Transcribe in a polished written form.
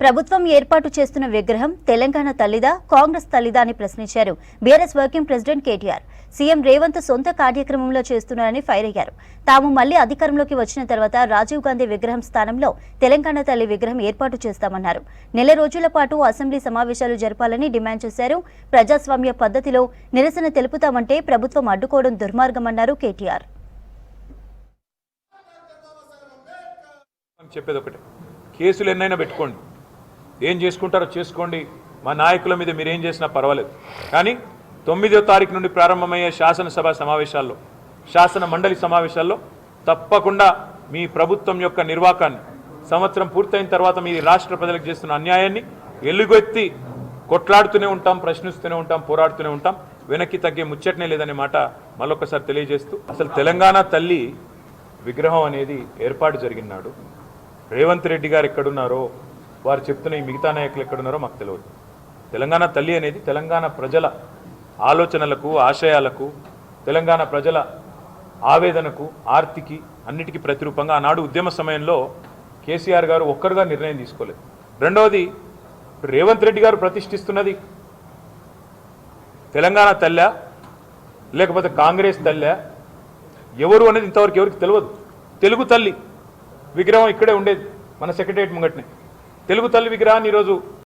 ప్రభుత్వం ఏర్పాటు చేస్తున్న విగ్రహం తెలంగాణ తల్లిదా కాంగ్రెస్ తల్లిదా అని ప్రశ్నించారు BRS working president KTR. CM Revanth సొంత కార్యక్రమంలో చేస్తున్నారని ఫైర్ అయ్యారు. తాము మళ్లీ అధికారంలోకి వచ్చిన తర్వాత రాజీవ్ గాంధీ విగ్రహం స్థానంలో తెలంగాణ తల్లి విగ్రహం ఏర్పాటు చేస్తామన్నారు. నెల రోజుల పాటు అసెంబ్లీ సమావేశాలు జరపాలని డిమాండ్ చేశారు. ప్రజాస్వామ్య పద్ధతిలో నిరసన తెలుపుతామంటే ప్రభుత్వం అడ్డుకోవడం దుర్మార్గమన్నారు కేటీఆర్. చెప్పేది ఒకటే, కేసులు ఎన్నైనా పెట్టుకోండి, ఏం చేసుకుంటారో చేసుకోండి, మా నాయకుల మీద మీరేం చేసినా పర్వాలేదు. కానీ 9వ తారీఖు నుండి ప్రారంభమయ్యే శాసనసభ సమావేశాల్లో, శాసన మండలి సమావేశాల్లో తప్పకుండా మీ ప్రభుత్వం యొక్క నిర్వాకాన్ని, సంవత్సరం పూర్తయిన తర్వాత మీ రాష్ట్ర ప్రజలకు చేస్తున్న అన్యాయాన్ని ఎలుగెత్తి కొట్లాడుతూనే ఉంటాం, ప్రశ్నిస్తూనే ఉంటాం, పోరాడుతూనే ఉంటాం. వెనక్కి తగ్గే ముచ్చటనే లేదనే మాట మళ్ళొక్కసారి తెలియజేస్తూ, అసలు తెలంగాణ తల్లి విగ్రహం అనేది ఏర్పాటు జరిగినాడు రేవంత్ రెడ్డి గారు ఎక్కడున్నారో, వారు చెప్తున్న ఈ మిగతా నాయకులు ఎక్కడున్నారో మాకు తెలియదు. తెలంగాణ తల్లి అనేది తెలంగాణ ప్రజల ఆలోచనలకు, ఆశయాలకు, తెలంగాణ ప్రజల ఆవేదనకు, ఆర్తికి అన్నిటికీ ప్రతిరూపంగా ఆనాడు ఉద్యమ సమయంలో కేసీఆర్ గారు ఒక్కరుగా నిర్ణయం తీసుకోలేదు. రెండవది, రేవంత్ రెడ్డి గారు ప్రతిష్ఠిస్తున్నది తెలంగాణ తల్లా లేకపోతే కాంగ్రెస్ తల్లా ఎవరు అనేది ఇంతవరకు ఎవరికి తెలియదు. తెలుగు తల్లి విగ్రహం ఇక్కడే ఉండేది, మన సెక్రటరియట్ ముంగట్నే. తెలుగు తల్లి విగ్రహాన్ని ఈరోజు